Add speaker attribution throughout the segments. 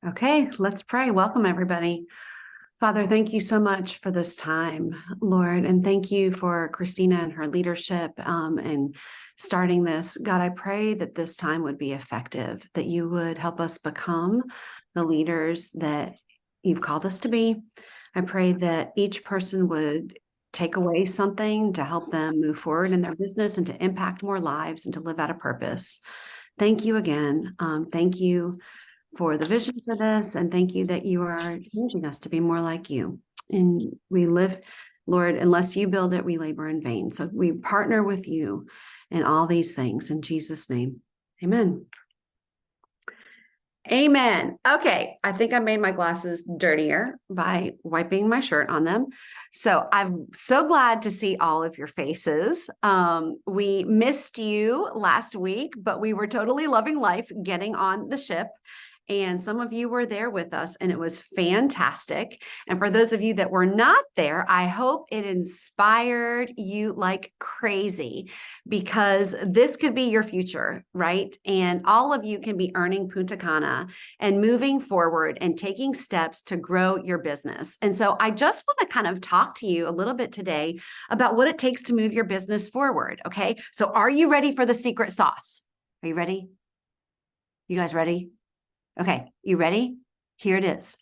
Speaker 1: Okay, let's pray. Welcome, everybody. Father, thank you so much for this time, Lord, and thank you for Christina and her leadership and starting this. God, I pray that this time would be effective, that you would help us become the leaders that you've called us to be. I pray that each person would take away something to help them move forward in their business and to impact more lives and to live out a purpose. Thank you again. Thank you for the vision for this. And thank you that you are changing us to be more like you. And we live, Lord, unless you build it, we labor in vain. So we partner with you in all these things in Jesus' name. Amen. Amen. Okay. I think I made my glasses dirtier by wiping my shirt on them. So I'm so glad to see all of your faces. We missed you last week, but we were totally loving life getting on the ship. And some of you were there with us, and it was fantastic. And for those of you that were not there, I hope it inspired you like crazy, because this could be your future, right? And all of you can be earning Punta Cana and moving forward and taking steps to grow your business. And so I just want to kind of talk to you a little bit today about what it takes to move your business forward. Okay. So are you ready for the secret sauce? Are you ready? You guys ready? Okay, you ready? Here it is.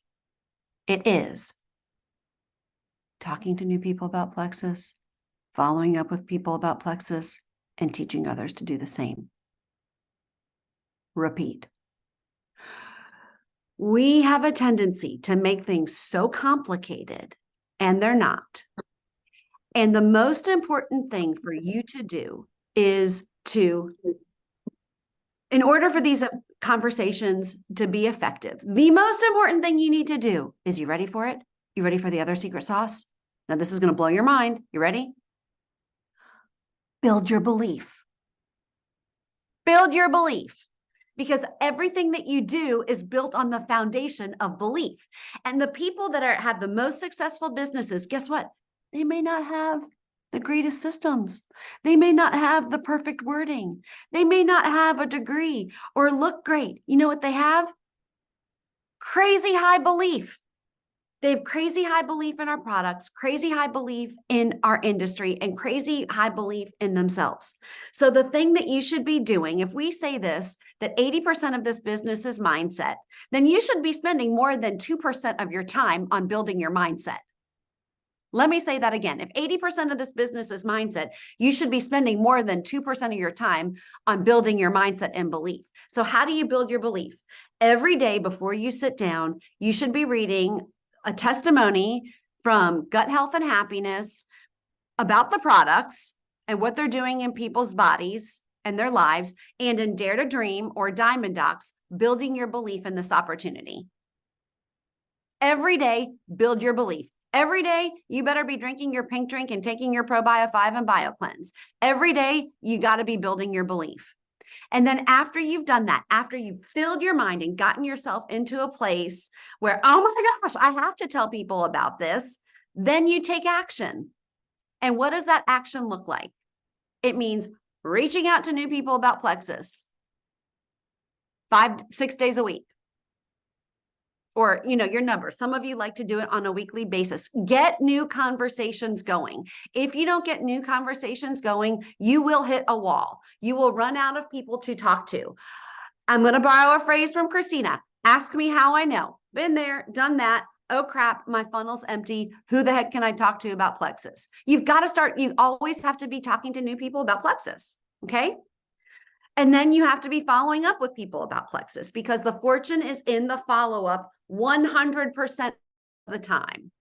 Speaker 1: It is talking to new people about Plexus, following up with people about Plexus, and teaching others to do the same. Repeat. We have a tendency to make things so complicated, and they're not. And the most important thing for you to do is in order for these conversations to be effective, the most important thing you need to do is, you ready for it? You ready for the other secret sauce? Now, this is going to blow your mind. You ready? Build your belief. Build your belief. Because everything that you do is built on the foundation of belief. And the people that have the most successful businesses, guess what? They may not have the greatest systems. They may not have the perfect wording. They may not have a degree or look great. You know what they have? Crazy high belief. They have crazy high belief in our products, crazy high belief in our industry, and crazy high belief in themselves. So the thing that you should be doing, if we say this, that 80% of this business is mindset, then you should be spending more than 2% of your time on building your mindset. Let me say that again. If 80% of this business is mindset, you should be spending more than 2% of your time on building your mindset and belief. So how do you build your belief? Every day before you sit down, you should be reading a testimony from Gut Health and Happiness about the products and what they're doing in people's bodies and their lives, and in Dare to Dream or Diamond Docs, building your belief in this opportunity. Every day, build your belief. Every day, you better be drinking your pink drink and taking your Probio 5 and BioCleanse. Every day, you got to be building your belief. And then after you've done that, after you've filled your mind and gotten yourself into a place where, oh my gosh, I have to tell people about this, then you take action. And what does that action look like? It means reaching out to new people about Plexus 5-6 days a week. Or, your numbers. Some of you like to do it on a weekly basis. Get new conversations going. If you don't get new conversations going, you will hit a wall. You will run out of people to talk to. I'm going to borrow a phrase from Christina. Ask me how I know. Been there, done that. Oh crap, my funnel's empty. Who the heck can I talk to about Plexus? You've got to start. You always have to be talking to new people about Plexus. Okay. And then you have to be following up with people about Plexus, because the fortune is in the follow-up 100% of the time.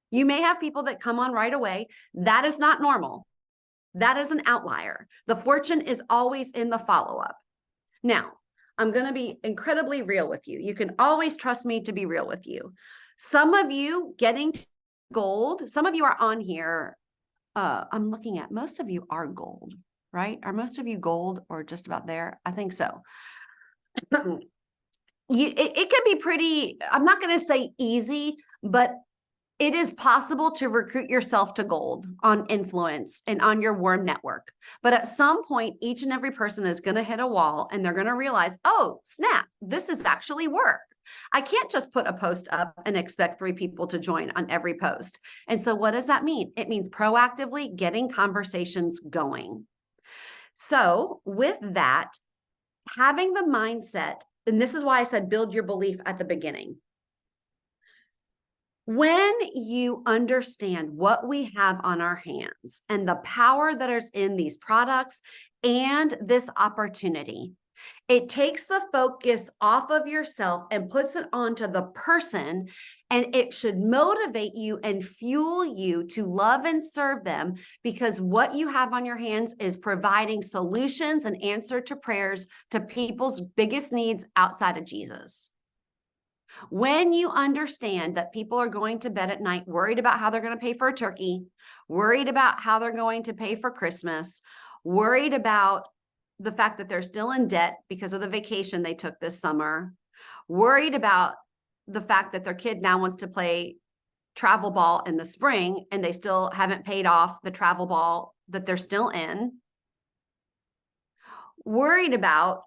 Speaker 1: You may have people that come on right away. That is not normal. That is an outlier. The fortune is always in the follow-up. Now, I'm going to be incredibly real with you. You can always trust me to be real with you. Some of you getting to gold, some of you are on here. I'm looking at, most of you are gold. Right? Are most of you gold or just about there? I think so. It can be pretty, I'm not going to say easy, but it is possible to recruit yourself to gold on influence and on your warm network. But at some point, each and every person is going to hit a wall, and they're going to realize, oh, snap, this is actually work. I can't just put a post up and expect 3 people to join on every post. And so what does that mean? It means proactively getting conversations going. So with that, having the mindset, and this is why I said build your belief at the beginning. When you understand what we have on our hands and the power that is in these products and this opportunity, it takes the focus off of yourself and puts it onto the person, and it should motivate you and fuel you to love and serve them, because what you have on your hands is providing solutions and answer to prayers to people's biggest needs outside of Jesus. When you understand that people are going to bed at night worried about how they're going to pay for a turkey, worried about how they're going to pay for Christmas, worried about the fact that they're still in debt because of the vacation they took this summer, worried about the fact that their kid now wants to play travel ball in the spring and they still haven't paid off the travel ball that they're still in, worried about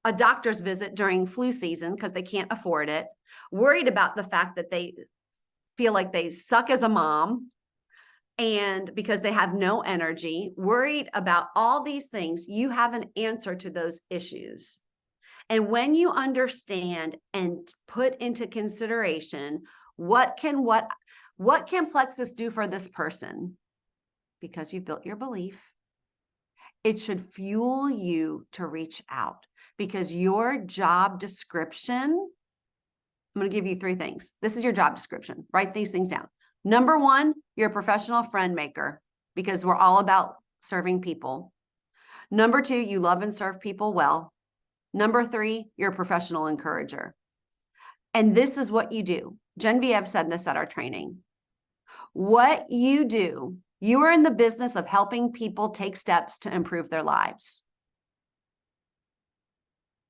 Speaker 1: a doctor's visit during flu season because they can't afford it, worried about the fact that they feel like they suck as a mom and because they have no energy, worried about all these things, you have an answer to those issues. And when you understand and put into consideration what can Plexus do for this person, because you've built your belief, it should fuel you to reach out. Because your job description, I'm going to give you 3 things. This is your job description. Write these things down. Number 1, you're a professional friend maker, because we're all about serving people. Number 2, you love and serve people well. Number 3, you're a professional encourager. And this is what you do. Genevieve said this at our training. What you do, you are in the business of helping people take steps to improve their lives.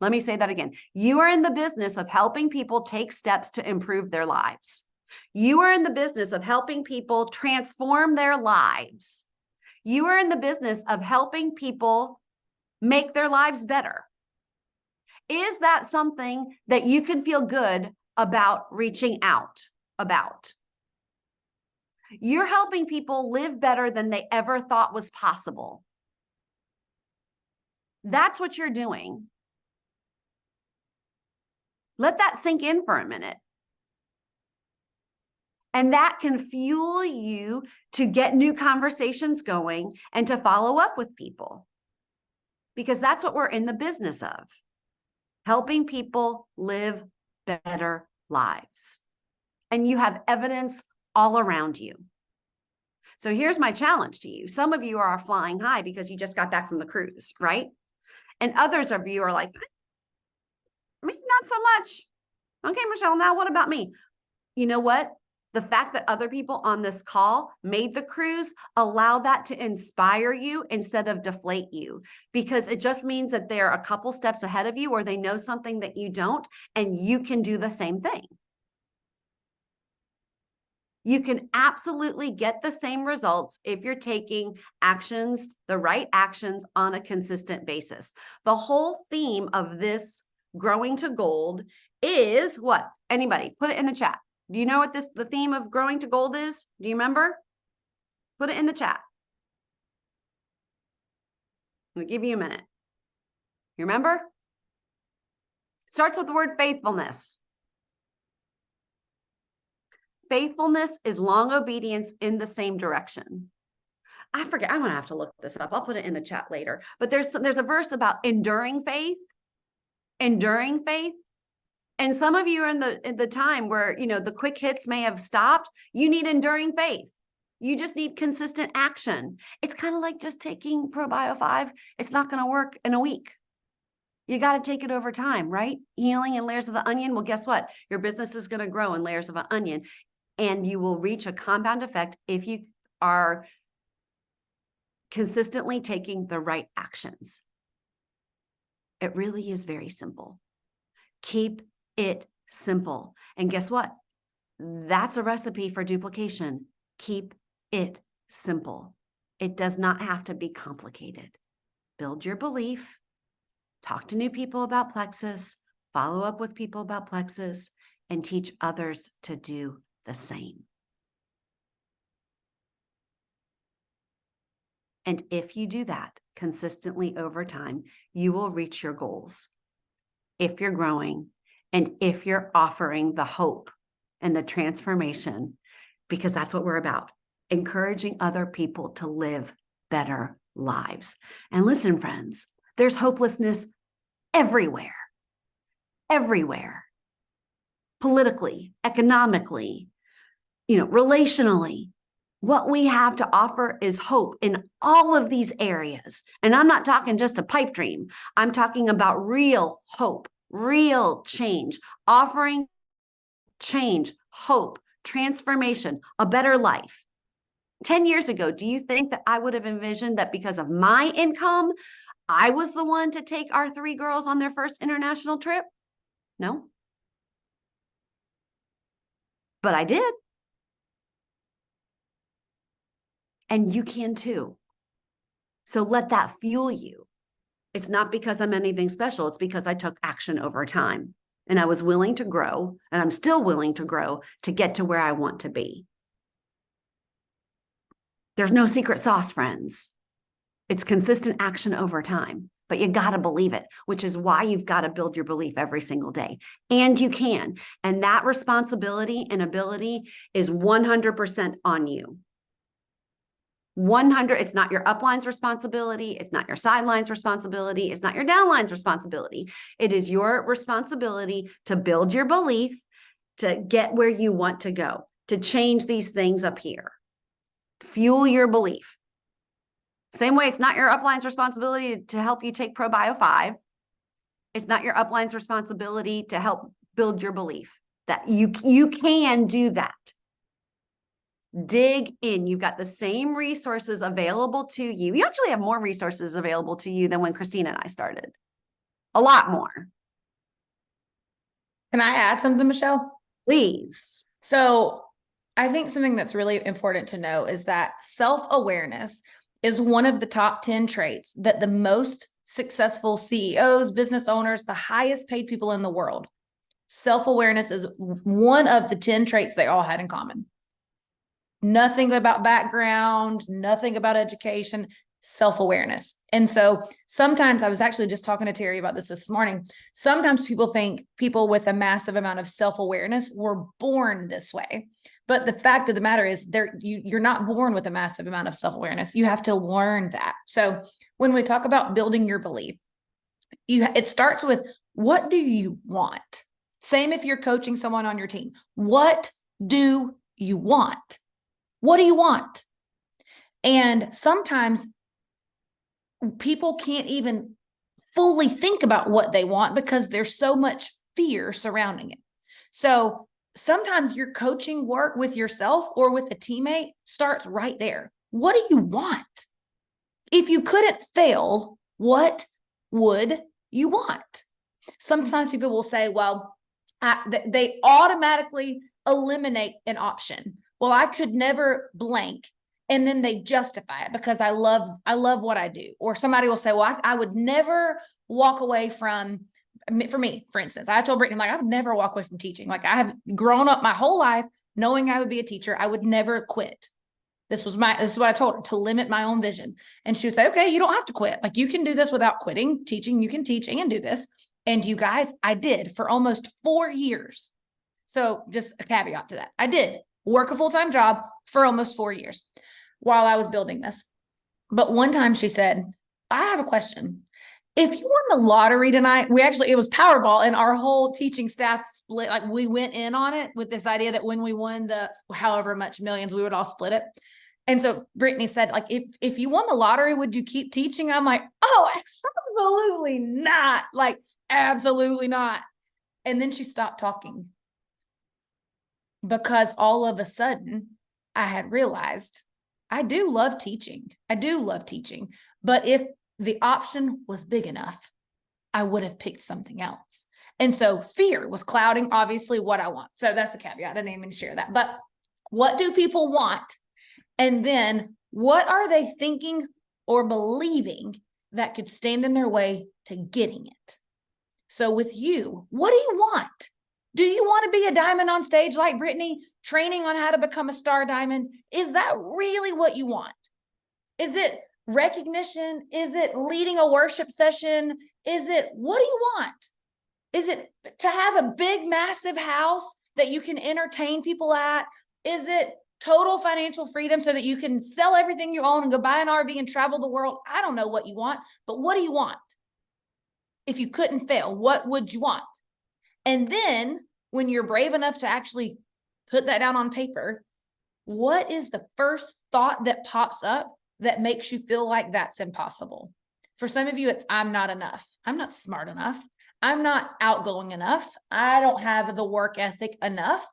Speaker 1: Let me say that again. You are in the business of helping people take steps to improve their lives. You are in the business of helping people transform their lives. You are in the business of helping people make their lives better. Is that something that you can feel good about reaching out about? You're helping people live better than they ever thought was possible. That's what you're doing. Let that sink in for a minute. And that can fuel you to get new conversations going and to follow up with people. Because that's what we're in the business of. Helping people live better lives. And you have evidence all around you. So here's my challenge to you. Some of you are flying high because you just got back from the cruise, right? And others of you are like, me, not so much. Okay, Michelle, now what about me? You know what? The fact that other people on this call made the cruise, allow that to inspire you instead of deflate you, because it just means that they're a couple steps ahead of you, or they know something that you don't, and you can do the same thing. You can absolutely get the same results if you're taking actions, the right actions on a consistent basis. The whole theme of this Growing to Gold is what? Anybody, put it in the chat. Do you know what the theme of Growing to Gold is? Do you remember? Put it in the chat. I'm going to give you a minute. You remember? It starts with the word faithfulness. Faithfulness is long obedience in the same direction. I forget. I'm going to have to look this up. I'll put it in the chat later. But there's a verse about enduring faith. Enduring faith. And some of you are in the time where, you know, the quick hits may have stopped. You need enduring faith. You just need consistent action. It's kind of like just taking ProBio 5. It's not going to work in a week. You got to take it over time, right? Healing in layers of the onion. Well, guess what? Your business is going to grow in layers of an onion, and you will reach a compound effect if you are consistently taking the right actions. It really is very simple. Keep it simple. And guess what? That's a recipe for duplication. Keep it simple. It does not have to be complicated. Build your belief. Talk to new people about Plexus. follow up with people about plexus, and teach others to do the same. And if you do that consistently over time, you will reach your goals. If you're growing and if you're offering the hope and the transformation, because that's what we're about, encouraging other people to live better lives. And listen, friends, there's hopelessness everywhere, everywhere, politically, economically, relationally. What we have to offer is hope in all of these areas. And I'm not talking just a pipe dream. I'm talking about real hope, real change, offering change, hope, transformation, a better life. 10 years ago, do you think that I would have envisioned that because of my income, I was the one to take our 3 girls on their first international trip? No. But I did. And you can too. So let that fuel you. It's not because I'm anything special. It's because I took action over time and I was willing to grow, and I'm still willing to grow to get to where I want to be. There's no secret sauce, friends. It's consistent action over time, but you got to believe it, which is why you've got to build your belief every single day. And you can. And that responsibility and ability is 100% on you. 100, it's not your upline's responsibility. It's not your sideline's responsibility. It's not your downline's responsibility. It is your responsibility to build your belief, to get where you want to go, to change these things up here. Fuel your belief. Same way, it's not your upline's responsibility to help you take ProBio 5. It's not your upline's responsibility to help build your belief that you can do that. Dig in. You've got the same resources available to you. You actually have more resources available to you than when Christina and I started. A lot more.
Speaker 2: Can I add something, Michelle?
Speaker 1: Please.
Speaker 2: So I think something that's really important to know is that self-awareness is one of the top 10 traits that the most successful CEOs, business owners, the highest paid people in the world, self-awareness is one of the 10 traits they all had in common. Nothing about background, nothing about education, self-awareness. And so sometimes, I was actually just talking to Terry about this morning. Sometimes people think people with a massive amount of self-awareness were born this way. But the fact of the matter is you're not born with a massive amount of self-awareness. You have to learn that. So when we talk about building your belief, it starts with, what do you want? Same if you're coaching someone on your team. What do you want? What do you want? And sometimes people can't even fully think about what they want because there's so much fear surrounding it. So sometimes your coaching work with yourself or with a teammate starts right there. What do you want? If you couldn't fail, what would you want? Sometimes people will say, well, they automatically eliminate an option. Well, I could never blank. And then they justify it because I love what I do. Or somebody will say, well, I would never walk away from, for me, for instance, I told Brittany, I would never walk away from teaching. I have grown up my whole life knowing I would be a teacher. I would never quit. This is what I told her, to limit my own vision. And she would say, okay, you don't have to quit. You can do this without quitting teaching. You can teach and do this. And you guys, I did for almost 4 years. So just a caveat to that. I did work a full-time job for almost 4 years while I was building this. But one time she said, I have a question. If you won the lottery tonight, it was Powerball, and our whole teaching staff split. We went in on it with this idea that when we won the however much millions, we would all split it. And so Brittany said, if you won the lottery, would you keep teaching? I'm like, oh, absolutely not. Absolutely not. And then she stopped talking because all of a sudden I had realized I do love teaching. But if the option was big enough, I would have picked something else. And so fear was clouding, obviously, what I want. So that's the caveat. I didn't even share that. But what do people want? And then what are they thinking or believing that could stand in their way to getting it? So with you, what do you want? Do you want to be a diamond on stage like Brittany, training on how to become a star diamond? Is that really what you want? Is it recognition? Is it leading a worship session? Is it, what do you want? Is it to have a big, massive house that you can entertain people at? Is it total financial freedom so that you can sell everything you own and go buy an RV and travel the world? I don't know what you want, but what do you want? If you couldn't fail, what would you want? And then when you're brave enough to actually put that down on paper, what is the first thought that pops up that makes you feel like that's impossible? For some of you, it's, I'm not enough. I'm not smart enough. I'm not outgoing enough. I don't have the work ethic enough.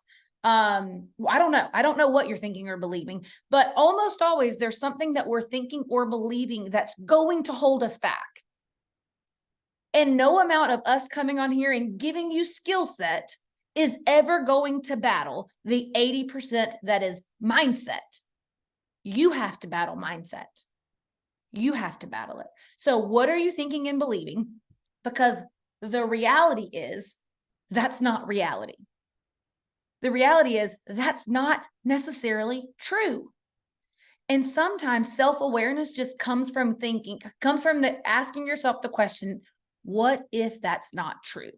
Speaker 2: I don't know. I don't know what you're thinking or believing, but almost always there's something that we're thinking or believing that's going to hold us back. And no amount of us coming on here and giving you skill set is ever going to battle the 80% that is mindset. You have to battle mindset. You have to battle it. So what are you thinking and believing? Because the reality is that's not reality. The reality is that's not necessarily true. And sometimes self-awareness just comes from thinking, comes from the asking yourself the question, what if that's not true?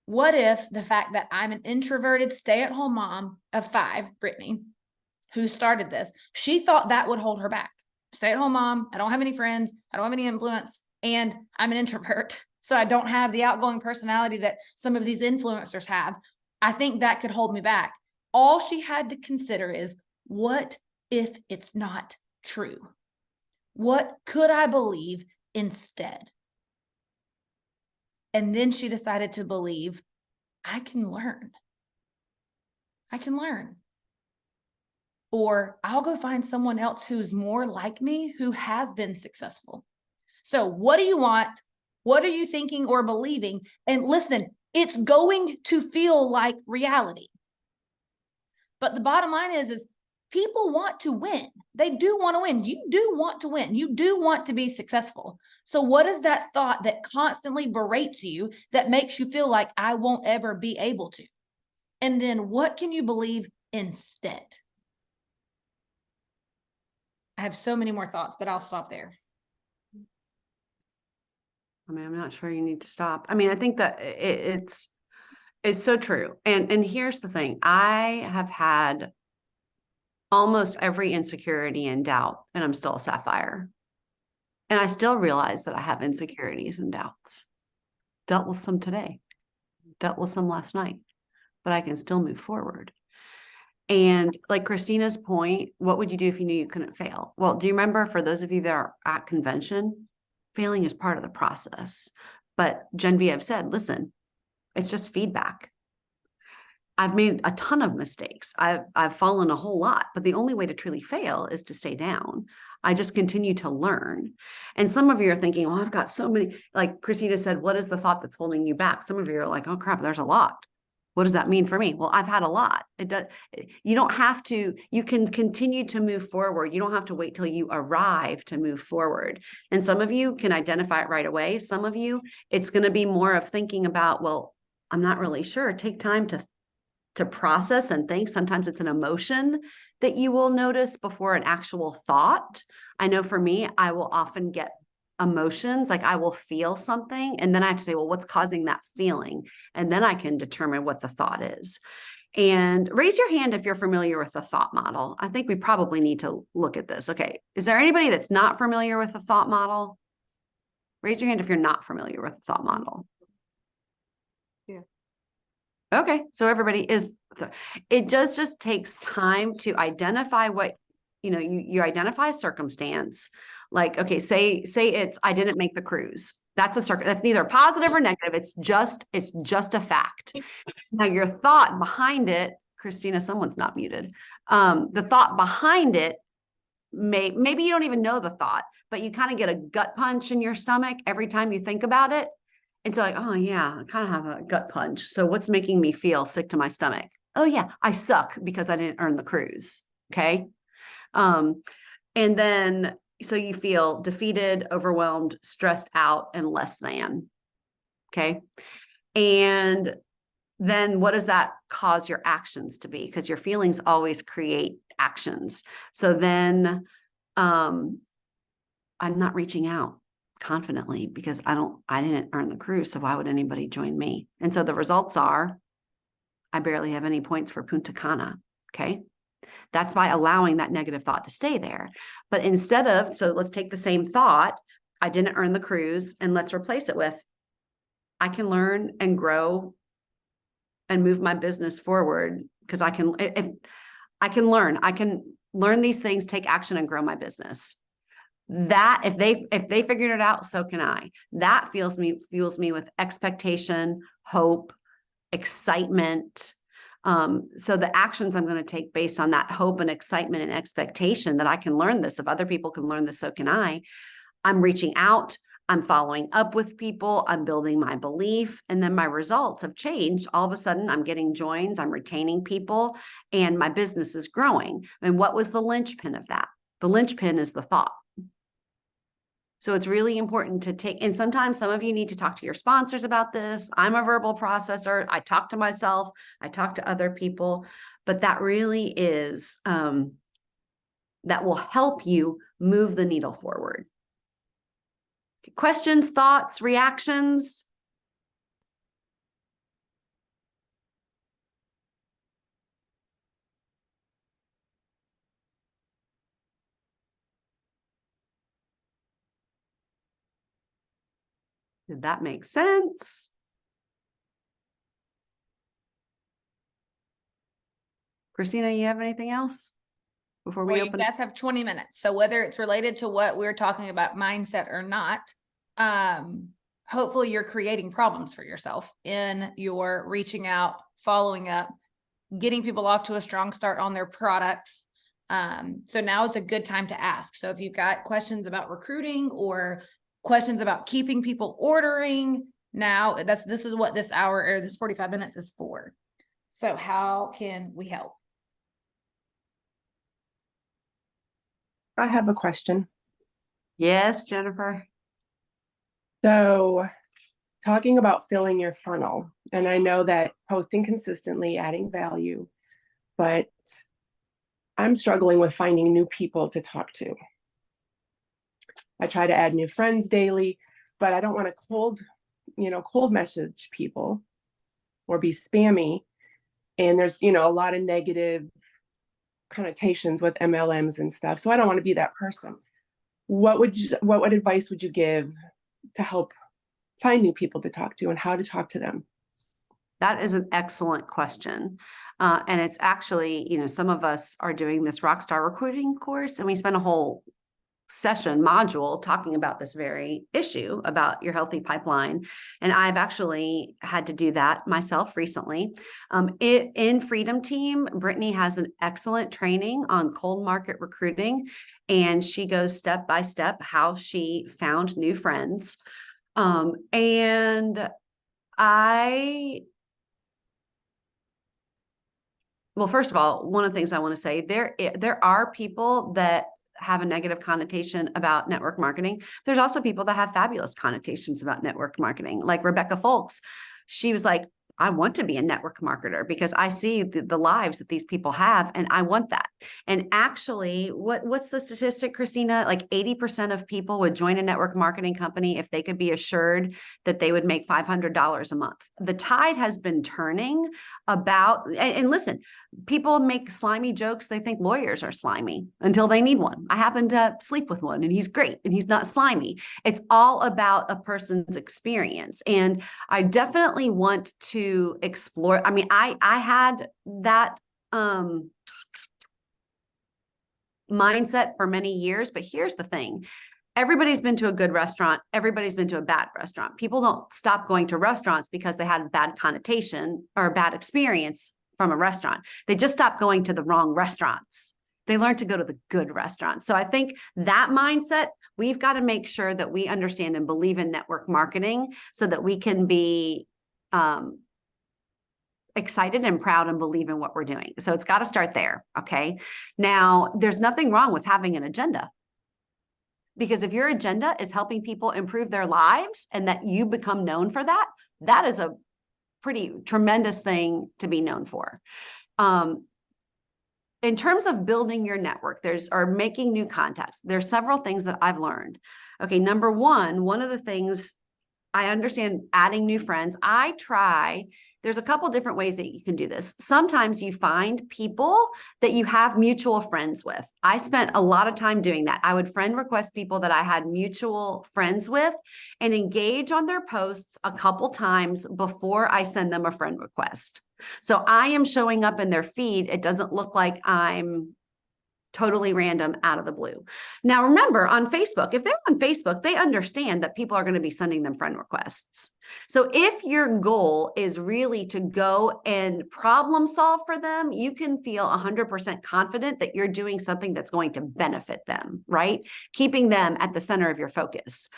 Speaker 2: What if the fact that I'm an introverted stay-at-home mom of 5, Brittany, who started this, she thought that would hold her back. Stay-at-home mom, I don't have any friends, I don't have any influence, and I'm an introvert. So I don't have the outgoing personality that some of these influencers have. I think that could hold me back. All she had to consider is, what if it's not true? What could I believe instead? And then she decided to believe, I can learn. I can learn. Or I'll go find someone else who's more like me, who has been successful. So what do you want? What are you thinking or believing? And listen, it's going to feel like reality. But the bottom line is people want to win. They do want to win. You do want to win. You do want to be successful. So what is that thought that constantly berates you that makes you feel like I won't ever be able to? And then what can you believe instead? I have so many more thoughts, but I'll stop there.
Speaker 1: I mean, I'm not sure you need to stop. I mean, I think that it's so true. And here's the thing. I have had almost every insecurity and doubt, and I'm still a sapphire. And I still realize that I have insecurities and doubts. Dealt with some today, dealt with some last night, but I can still move forward. And like Christina's point, what would you do if you knew you couldn't fail? Well, do you remember, for those of you that are at convention, failing is part of the process. But Genevieve said, listen, it's just feedback. I've made a ton of mistakes. I've fallen a whole lot, but the only way to truly fail is to stay down. I just continue to learn. And some of you are thinking, well, I've got so many, like Christina said, what is the thought that's holding you back? Some of you are like, oh crap, there's a lot. What does that mean for me? Well, I've had a lot. It does. You don't have to, you can continue to move forward. You don't have to wait till you arrive to move forward. And some of you can identify it right away. Some of you, it's going to be more of thinking about, well, I'm not really sure. Take time to process and think. Sometimes it's an emotion that you will notice before an actual thought. I know for me, I will often get emotions, like I will feel something, and then I have to say, well, what's causing that feeling? And then I can determine what the thought is. And raise your hand if you're familiar with the thought model. I think we probably need to look at this. Okay. Is there anybody that's not familiar with the thought model? Raise your hand if you're not familiar with the thought model.
Speaker 3: Yeah.
Speaker 1: Okay. So everybody is, it just takes time to identify what, you identify a circumstance. Like, okay, say it's, I didn't make the cruise. That's that's neither positive or negative. It's just a fact. Now your thought behind it, Christina, someone's not muted. The thought behind it, maybe you don't even know the thought, but you kind of get a gut punch in your stomach every time you think about it. It's like, oh yeah, I kind of have a gut punch. So what's making me feel sick to my stomach? Oh yeah, I suck because I didn't earn the cruise. Okay. And then, so you feel defeated, overwhelmed, stressed out, and less than. Okay. And then what does that cause your actions to be? Because your feelings always create actions. So then I'm not reaching out confidently because I didn't earn the cruise. So why would anybody join me? And so the results are I barely have any points for Punta Cana. Okay. That's by allowing that negative thought to stay there. But instead of, so let's take the same thought, I didn't earn the cruise, and let's replace it with, I can learn and grow and move my business forward because I can, if I can learn these things, take action and grow my business. That if they figured it out, so can I. That fuels me with expectation, hope, excitement. So the actions I'm going to take based on that hope and excitement and expectation that I can learn this. If other people can learn this, so can I. I'm reaching out. I'm following up with people. I'm building my belief. And then my results have changed. All of a sudden, I'm getting joins. I'm retaining people and my business is growing. And what was the linchpin of that? The linchpin is the thought. So it's really important to take, and sometimes some of you need to talk to your sponsors about this. I'm a verbal processor. I talk to myself. I talk to other people, but that really is, that will help you move the needle forward. Questions, thoughts, reactions? Did that make sense? Christina, you have anything else before we
Speaker 2: Well, you
Speaker 1: open?
Speaker 2: guys have 20 minutes. So whether it's related to what we're talking about mindset or not, hopefully you're creating problems for yourself in your reaching out, following up, getting people off to a strong start on their products. So now is a good time to ask. So if you've got questions about recruiting or questions about keeping people ordering, now this is what this hour or this 45 minutes is for. So how can we help?
Speaker 3: I have a question.
Speaker 1: Yes, Jennifer.
Speaker 3: So, talking about filling your funnel, and I know that posting consistently, adding value, but I'm struggling with finding new people to talk to. I try to add new friends daily, but I don't want to cold message people or be spammy. And there's, a lot of negative connotations with MLMs and stuff. So I don't want to be that person. What advice would you give to help find new people to talk to and how to talk to them?
Speaker 1: That is an excellent question. And it's actually, some of us are doing this Rockstar recruiting course, and we spent a whole session module talking about this very issue about your healthy pipeline. And I've actually had to do that myself recently. In Freedom Team, Brittany has an excellent training on cold market recruiting, and she goes step by step how she found new friends. Well, first of all, one of the things I want to say, there are people that have a negative connotation about network marketing. There's also people that have fabulous connotations about network marketing. Like Rebecca Folks, she was like, I want to be a network marketer because I see the lives that these people have and I want that. And actually, what's the statistic, Christina? Like 80% of people would join a network marketing company if they could be assured that they would make $500 a month. The tide has been turning about, and listen, people make slimy jokes. They think lawyers are slimy until they need one. I happen to sleep with one and he's great and he's not slimy. It's all about a person's experience. And I definitely want to explore. I mean, I had that mindset for many years, but here's the thing. Everybody's been to a good restaurant. Everybody's been to a bad restaurant. People don't stop going to restaurants because they had a bad connotation or a bad experience from a restaurant. They just stopped going to the wrong restaurants. They learned to go to the good restaurants. So I think that mindset, we've got to make sure that we understand and believe in network marketing so that we can be excited and proud and believe in what we're doing. So it's got to start there. Okay. Now, there's nothing wrong with having an agenda. Because if your agenda is helping people improve their lives and that you become known for that, that is a pretty tremendous thing to be known for. In terms of building your network, or making new contacts, there's several things that I've learned. Okay, number one of the things I understand, adding new friends. There's a couple different ways that you can do this. Sometimes you find people that you have mutual friends with. I spent a lot of time doing that. I would friend request people that I had mutual friends with and engage on their posts a couple times before I send them a friend request. So I am showing up in their feed. It doesn't look like I'm totally random out of the blue. Now, remember on Facebook, if they're on Facebook, they understand that people are going to be sending them friend requests. So if your goal is really to go and problem solve for them, you can feel 100% confident that you're doing something that's going to benefit them, right? Keeping them at the center of your focus.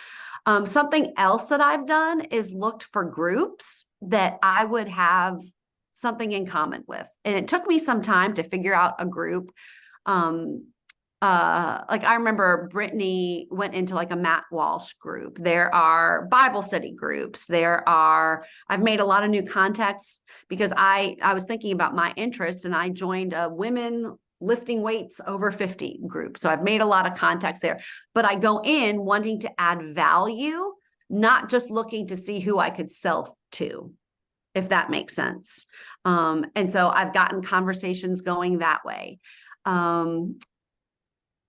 Speaker 1: Something else that I've done is looked for groups that I would have something in common with. And it took me some time to figure out a group. Like I remember Brittany went into like a Matt Walsh group. There are Bible study groups. I've made a lot of new contacts because I was thinking about my interests, and I joined a women lifting weights over 50 group. So I've made a lot of contacts there, but I go in wanting to add value, not just looking to see who I could sell to, if that makes sense. And so I've gotten conversations going that way.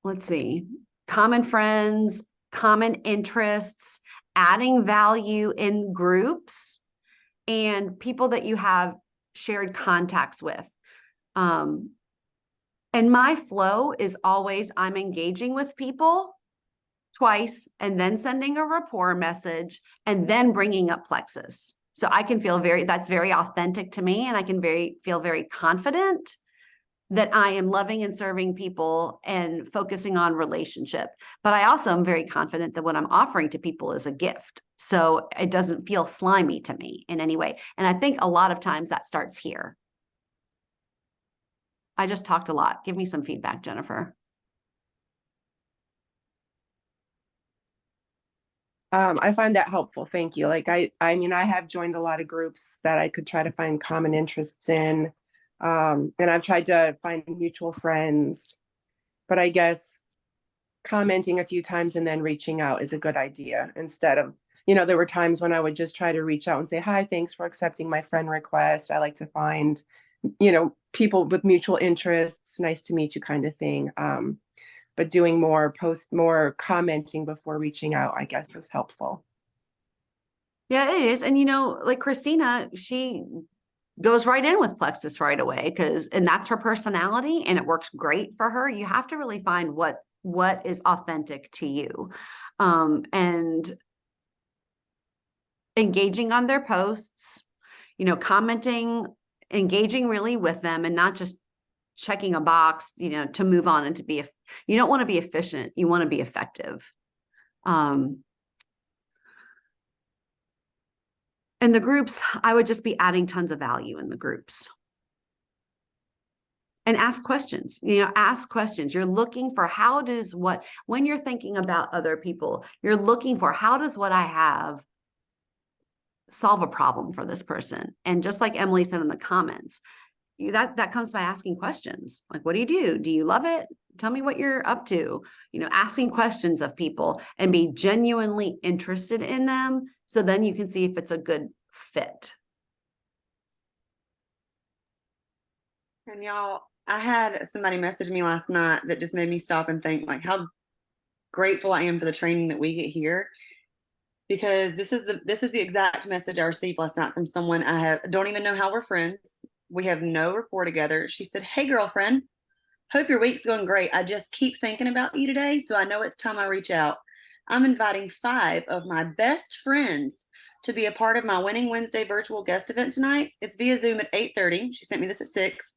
Speaker 1: Let's see, common friends, common interests, adding value in groups, and people that you have shared contacts with. And my flow is always, I'm engaging with people twice and then sending a rapport message and then bringing up plexus. So I can feel that's very authentic to me, and I can feel very confident that I am loving and serving people and focusing on relationship. But I also am very confident that what I'm offering to people is a gift. So it doesn't feel slimy to me in any way. And I think a lot of times that starts here. I just talked a lot. Give me some feedback, Jennifer.
Speaker 3: I find that helpful. Thank you. Like I mean, I have joined a lot of groups that I could try to find common interests in. And I've tried to find mutual friends, but I guess commenting a few times and then reaching out is a good idea instead of, there were times when I would just try to reach out and say, hi, thanks for accepting my friend request. I like to find, people with mutual interests, nice to meet you kind of thing. But doing more commenting before reaching out, I guess, is helpful.
Speaker 1: Yeah, it is. And, like Christina, she goes right in with plexus right away and that's her personality and it works great for her. You have to really find what is authentic to you. And engaging on their posts, commenting, engaging really with them, and not just checking a box, to move on and you don't want to be efficient. You want to be effective. And the groups, I would just be adding tons of value in the groups. And ask questions, ask questions. You're looking for when you're thinking about other people, you're looking for how does what I have solve a problem for this person? And just like Emily said in the comments, that comes by asking questions. Like, what do you do? Do you love it? Tell me what you're up to. Asking questions of people and be genuinely interested in them. So then you can see if it's a good fit.
Speaker 4: And y'all, I had somebody message me last night that just made me stop and think like how grateful I am for the training that we get here. Because this is the exact message I received last night from someone don't even know how we're friends. We have no rapport together. She said, hey, girlfriend, hope your week's going great. I just keep thinking about you today, so I know it's time I reach out. I'm inviting 5 of my best friends to be a part of my Winning Wednesday virtual guest event tonight. It's via Zoom at 8:30. She sent me this at 6.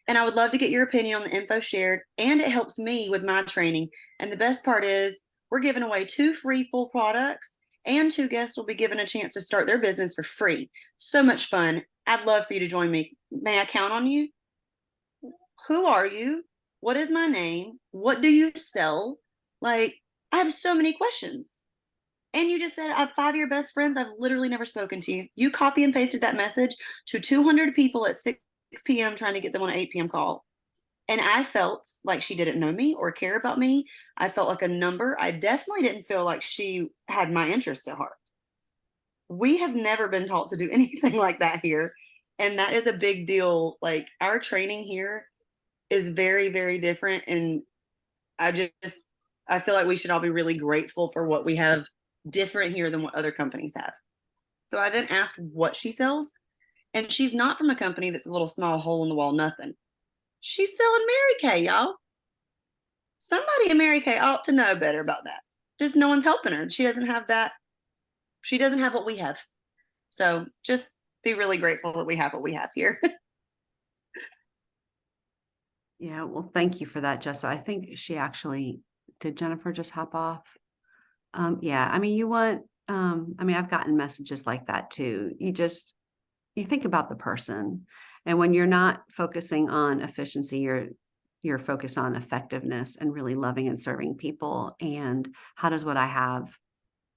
Speaker 4: And I would love to get your opinion on the info shared, and it helps me with my training. And the best part is we're giving away 2 free full products, and 2 guests will be given a chance to start their business for free. So much fun. I'd love for you to join me. May I count on you? Who are you? What is my name? What do you sell? Like, I have so many questions. And you just said, I have 5 of your best friends. I've literally never spoken to you. You copy and pasted that message to 200 people at 6 p.m. trying to get them on an 8 p.m. call. And I felt like she didn't know me or care about me. I felt like a number. I definitely didn't feel like she had my interest at heart. We have never been taught to do anything like that here. And that is a big deal. Like, our training here is very, very different. And I feel like we should all be really grateful for what we have different here than what other companies have. So I then asked what she sells. And she's not from a company that's a little small hole in the wall, nothing. She's selling Mary Kay, y'all. Somebody in Mary Kay ought to know better about that. Just no one's helping her. She doesn't have that. She doesn't have what we have. So just be really grateful that we have what we have here.
Speaker 1: Yeah, well, thank you for that, Jessa. I think she actually did. Jennifer just hop off. Yeah, I mean, I've gotten messages like that too. You think about the person, and when you're not focusing on efficiency, you're focused on effectiveness and really loving and serving people. And how does what I have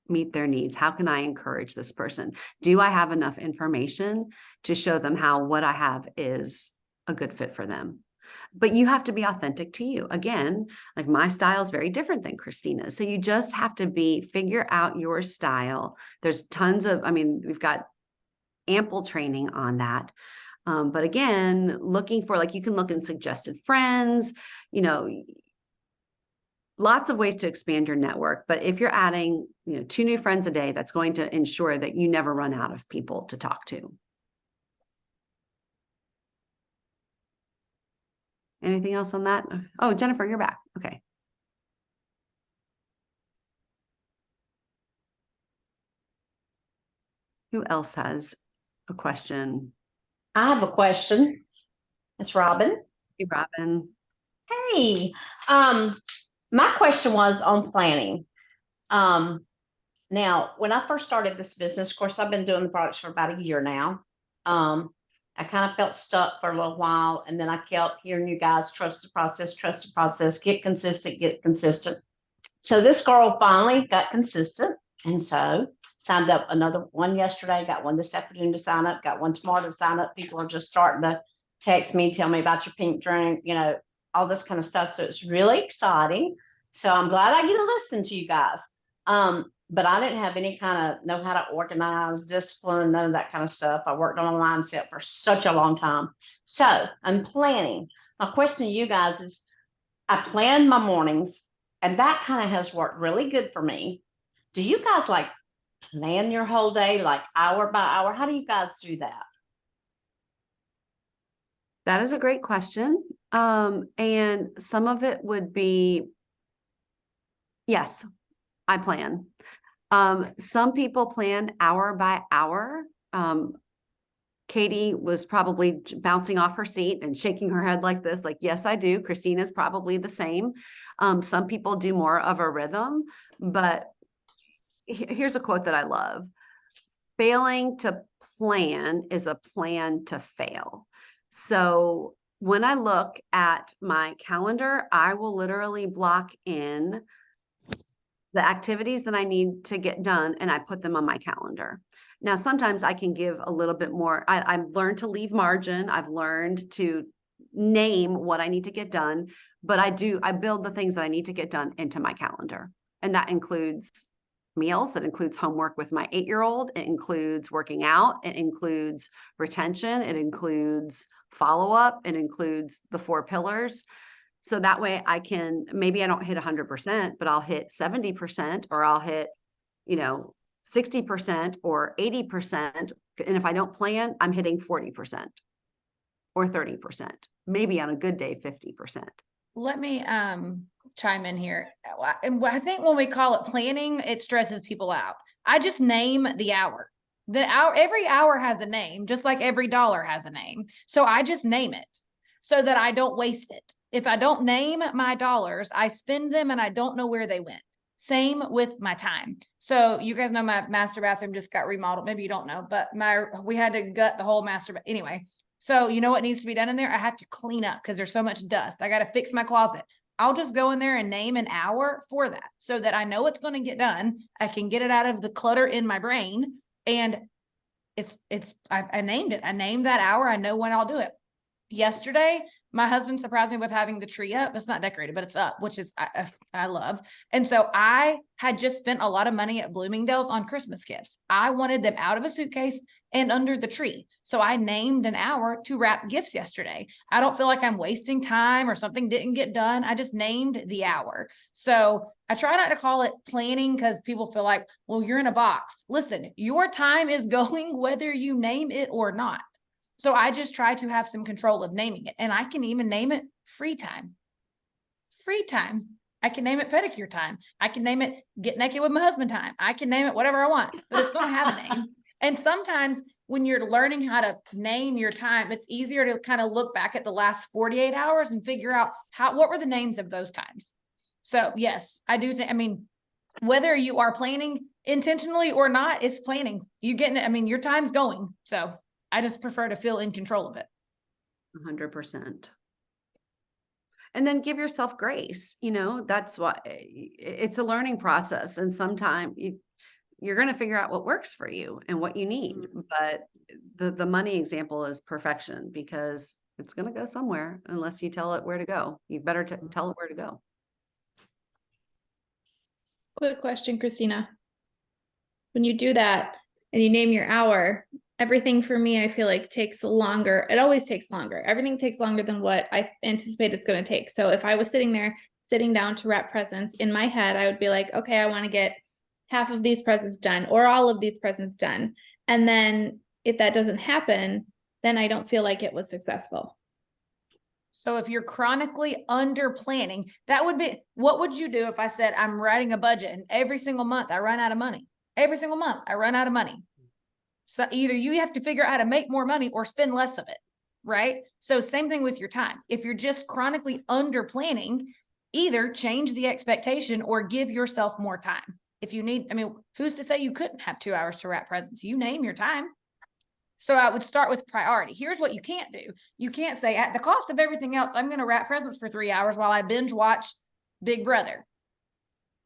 Speaker 1: meet their needs? How can I encourage this person? Do I have enough information to show them how what I have is a good fit for them? But you have to be authentic to you. Again, like, my style is very different than Christina's. So you just have to figure out your style. There's we've got ample training on that. But again, looking for, like, you can look in suggested friends, lots of ways to expand your network. But if you're adding, 2 new friends a day, that's going to ensure that you never run out of people to talk to. Anything else on that? Oh, Jennifer, you're back. Okay. Who else has a question?
Speaker 5: I have a question. It's Robin.
Speaker 1: Hey, Robin.
Speaker 5: Hey, my question was on planning. Now, when I first started this business, of course, I've been doing the products for about a year now. I kind of felt stuck for a little while, and then I kept hearing you guys, trust the process, get consistent. So this girl finally got consistent, and so signed up another one yesterday, got one this afternoon to sign up, got one tomorrow to sign up. People are just starting to text me, tell me about your pink drink, all this kind of stuff. So it's really exciting. So I'm glad I get to listen to you guys. But I didn't have any kind of know how to organize, discipline, none of that kind of stuff. I worked on a mindset for such a long time. So I'm planning. My question to you guys is, I plan my mornings, and that kind of has worked really good for me. Do you guys like plan your whole day, like hour by hour? How do you guys do that?
Speaker 1: That is a great question. And some of it would be, yes, I plan. Some people plan hour by hour. Katie was probably bouncing off her seat and shaking her head like this, like, yes, I do. Christina's probably the same. Some people do more of a rhythm, but here's a quote that I love. Failing to plan is a plan to fail. So when I look at my calendar, I will literally block in the activities that I need to get done, and I put them on my calendar. Now, sometimes I can give a little bit more. I've learned to leave margin. I've learned to name what I need to get done, but I build the things that I need to get done into my calendar. And that includes meals. It includes homework with my 8-year-old. It includes working out. It includes retention. It includes follow-up. It includes the 4 pillars. So that way maybe I don't hit 100%, but I'll hit 70%, or I'll hit, 60% or 80%. And if I don't plan, I'm hitting 40% or 30%, maybe on a good day, 50%.
Speaker 2: Let me chime in here. And I think when we call it planning, it stresses people out. I just name the hour. Every hour has a name, just like every dollar has a name. So I just name it so that I don't waste it. If I don't name my dollars, I spend them and I don't know where they went. Same with my time. So you guys know my master bathroom just got remodeled. Maybe you don't know, but we had to gut the whole master. Anyway, so you know what needs to be done in there? I have to clean up because there's so much dust. I got to fix my closet. I'll just go in there and name an hour for that so that I know it's going to get done. I can get it out of the clutter in my brain. And I named it. I named that hour. I know when I'll do it. Yesterday, my husband surprised me with having the tree up. It's not decorated, but it's up, which is I love. And so I had just spent a lot of money at Bloomingdale's on Christmas gifts. I wanted them out of a suitcase and under the tree. So I named an hour to wrap gifts yesterday. I don't feel like I'm wasting time or something didn't get done. I just named the hour. So I try not to call it planning because people feel like, well, you're in a box. Listen, your time is going whether you name it or not. So I just try to have some control of naming it. And I can even name it free time. Free time. I can name it pedicure time. I can name it get naked with my husband time. I can name it whatever I want, but it's going to have a name. And sometimes when you're learning how to name your time, it's easier to kind of look back at the last 48 hours and figure out what were the names of those times. So yes, I do think, I mean, whether you are planning intentionally or not, it's planning. Your time's going. So I just prefer to feel in control of it.
Speaker 1: 100%. And then give yourself grace. That's why it's a learning process. And sometimes you're going to figure out what works for you and what you need. But the money example is perfection because it's going to go somewhere unless you tell it where to go. You better tell it where to go.
Speaker 6: Quick question, Christina. When you do that and you name your hour, everything for me, I feel like takes longer. It always takes longer. Everything takes longer than what I anticipate it's going to take. So if I was sitting down to wrap presents in my head, I would be like, okay, I want to get half of these presents done or all of these presents done. And then if that doesn't happen, then I don't feel like it was successful.
Speaker 2: So if you're chronically under planning, what would you do if I said I'm writing a budget and every single month I run out of money? Every single month I run out of money. So either you have to figure out how to make more money or spend less of it, right? So same thing with your time. If you're just chronically under planning, either change the expectation or give yourself more time. If you need, who's to say you couldn't have 2 hours to wrap presents? You name your time. So I would start with priority. Here's what you can't do. You can't say at the cost of everything else, I'm going to wrap presents for 3 hours while I binge watch Big Brother.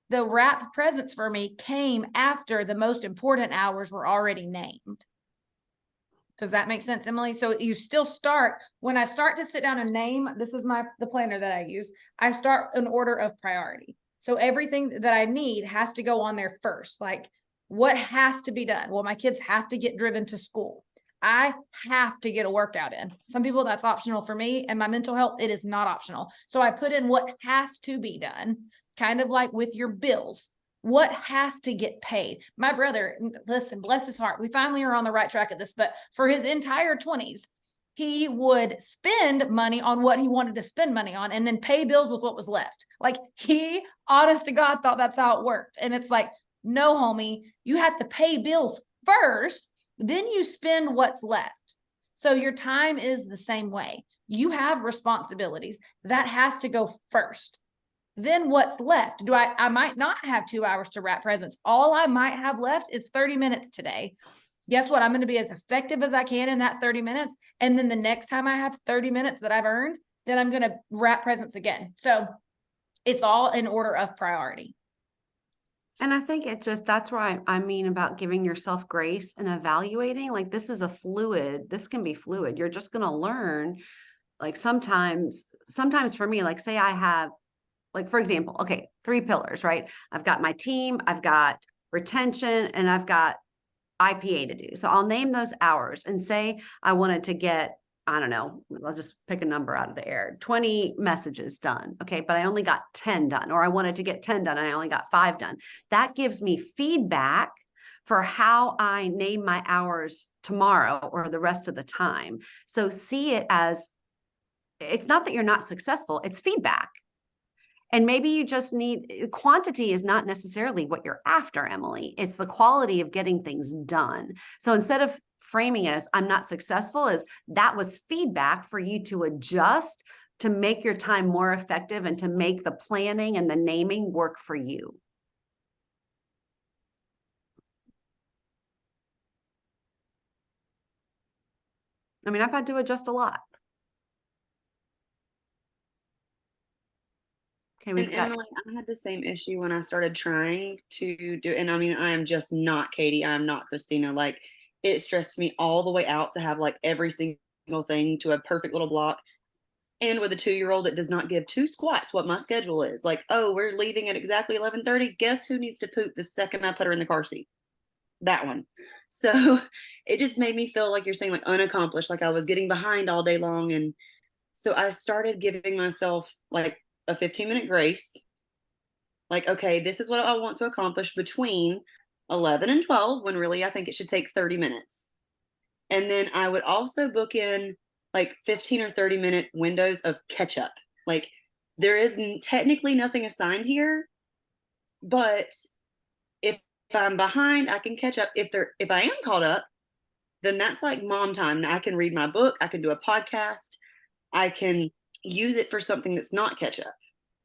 Speaker 2: The wrap presents for me came after the most important hours were already named. Does that make sense, Emily? So you still start, when I start to sit down and name, this is the planner that I use. I start in order of priority. So everything that I need has to go on there first. Like what has to be done? Well, my kids have to get driven to school. I have to get a workout in. Some people that's optional. For me and my mental health, it is not optional. So I put in what has to be done, kind of like with your bills. What has to get paid? My brother, listen, bless his heart. We finally are on the right track at this, but for his entire 20s, he would spend money on what he wanted to spend money on and then pay bills with what was left. Like he, honest to God, thought that's how it worked. And it's like, no, homie, you have to pay bills first, then you spend what's left. So your time is the same way. You have responsibilities that has to go first. Then what's left? I might not have 2 hours to wrap presents. All I might have left is 30 minutes today. Guess what? I'm going to be as effective as I can in that 30 minutes. And then the next time I have 30 minutes that I've earned, then I'm going to wrap presents again. So it's all in order of priority.
Speaker 1: And I think that's why I mean about giving yourself grace and evaluating. Like this can be fluid. You're just going to learn. Like sometimes for me, like say I have, like, for example, okay, 3 pillars, right? I've got my team, I've got retention, and I've got IPA to do. So I'll name those hours and say I wanted to get, I don't know, I'll just pick a number out of the air, 20 messages done. Okay. But I only got 10 done, or I wanted to get 10 done and I only got 5 done. That gives me feedback for how I name my hours tomorrow or the rest of the time. So see it as, it's not that you're not successful, it's feedback. And maybe you just need, quantity is not necessarily what you're after, Emily. It's the quality of getting things done. So instead of framing it as I'm not successful, as that was feedback for you to adjust to make your time more effective and to make the planning and the naming work for you. I mean, I've had to adjust a lot. Okay, we've
Speaker 4: And
Speaker 1: got,
Speaker 4: Emily, I had the same issue when I started trying to do, and I mean, I am just not Katie. I'm not Christina. Like, it stressed me all the way out to have like every single thing to a perfect little block. And with a 2-year-old that does not give two squats what my schedule is. Like, oh, we're leaving at exactly 11:30. Guess who needs to poop the second I put her in the car seat? That one. So it just made me feel like you're saying, like, unaccomplished, like I was getting behind all day long. And so I started giving myself like a 15-minute grace. Like, okay, this is what I want to accomplish between 11 and 12, when really I think it should take 30 minutes. And then I would also book in like 15 or 30-minute windows of catch up. Like, there is technically nothing assigned here, but if I'm behind, I can catch up. If I am caught up, then that's like mom time. Now I can read my book, I can do a podcast, I can use it for something that's not catch up.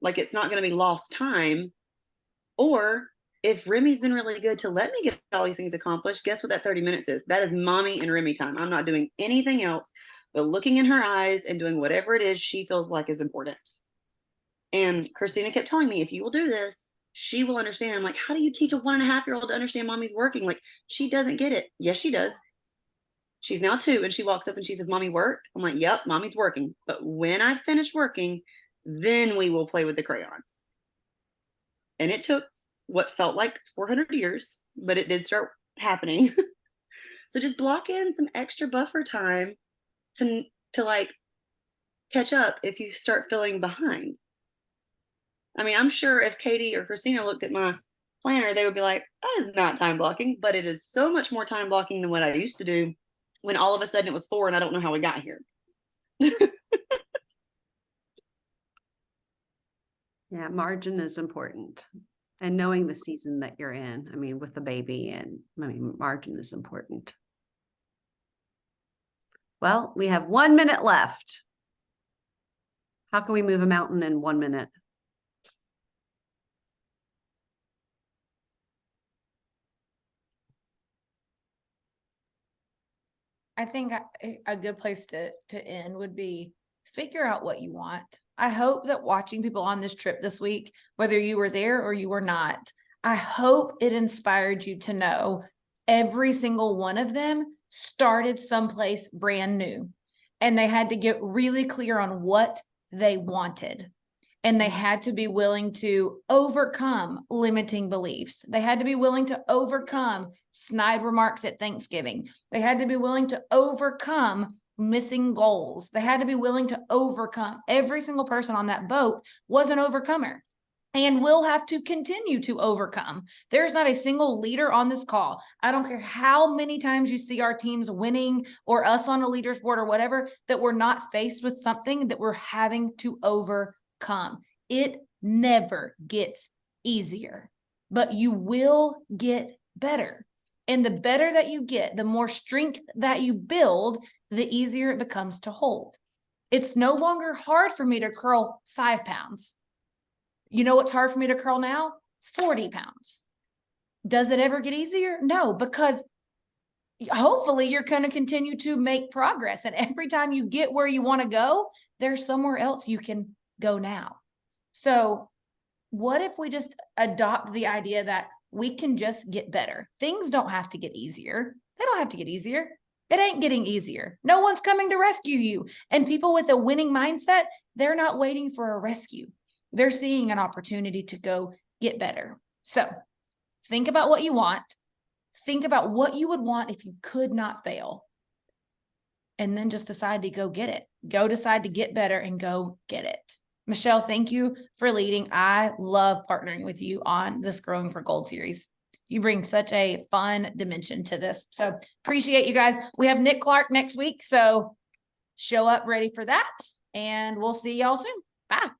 Speaker 4: Like, it's not going to be lost time. Or if Remy's been really good to let me get all these things accomplished, guess what that 30 minutes is? That is mommy and Remy time. I'm not doing anything else but looking in her eyes and doing whatever it is she feels like is important. And Christina kept telling me, if you will do this, she will understand. I'm like, how do you teach a 1.5-year-old to understand mommy's working? Like, she doesn't get it. Yes, she does. She's now 2 and she walks up and she says, Mommy, work? I'm like, yep, mommy's working. But when I finish working, then we will play with the crayons. And it took what felt like 400 years, but it did start happening. So just block in some extra buffer time to like catch up if you start feeling behind. I mean, I'm sure if Katie or Christina looked at my planner, they would be like, that is not time blocking, but it is so much more time blocking than what I used to do, when all of a sudden it was 4 and I don't know how we got here.
Speaker 1: yeah, margin is important. And knowing the season that you're in, I mean, with the baby, and I mean, margin is important. Well, we have 1 minute left. How can we move a mountain in 1 minute?
Speaker 2: I think a good place to end would be figure out what you want. I hope that watching people on this trip this week, whether you were there or you were not, I hope it inspired you to know every single one of them started someplace brand new, and they had to get really clear on what they wanted. And they had to be willing to overcome limiting beliefs. They had to be willing to overcome snide remarks at Thanksgiving. They had to be willing to overcome missing goals. They had to be willing to overcome. Every single person on that boat was an overcomer and will have to continue to overcome. There's not a single leader on this call. I don't care how many times you see our teams winning or us on a leaders board or whatever, that we're not faced with something that we're having to overcome. It never gets easier, but you will get better. And the better that you get, the more strength that you build, the easier it becomes to hold. It's no longer hard for me to curl 5 pounds. You know what's hard for me to curl now? 40 pounds. Does it ever get easier? No, because hopefully you're going to continue to make progress. And every time you get where you want to go, there's somewhere else you can go now. So what if we just adopt the idea that we can just get better? Things don't have to get easier. They don't have to get easier. It ain't getting easier. No one's coming to rescue you. And people with a winning mindset, they're not waiting for a rescue. They're seeing an opportunity to go get better. So think about what you want. Think about what you would want if you could not fail. And then just decide to go get it. Go decide to get better and go get it. Michelle, thank you for leading. I love partnering with you on this Growing for Gold series. You bring such a fun dimension to this. So appreciate you guys. We have Nick Clark next week. So show up ready for that. And we'll see y'all soon. Bye.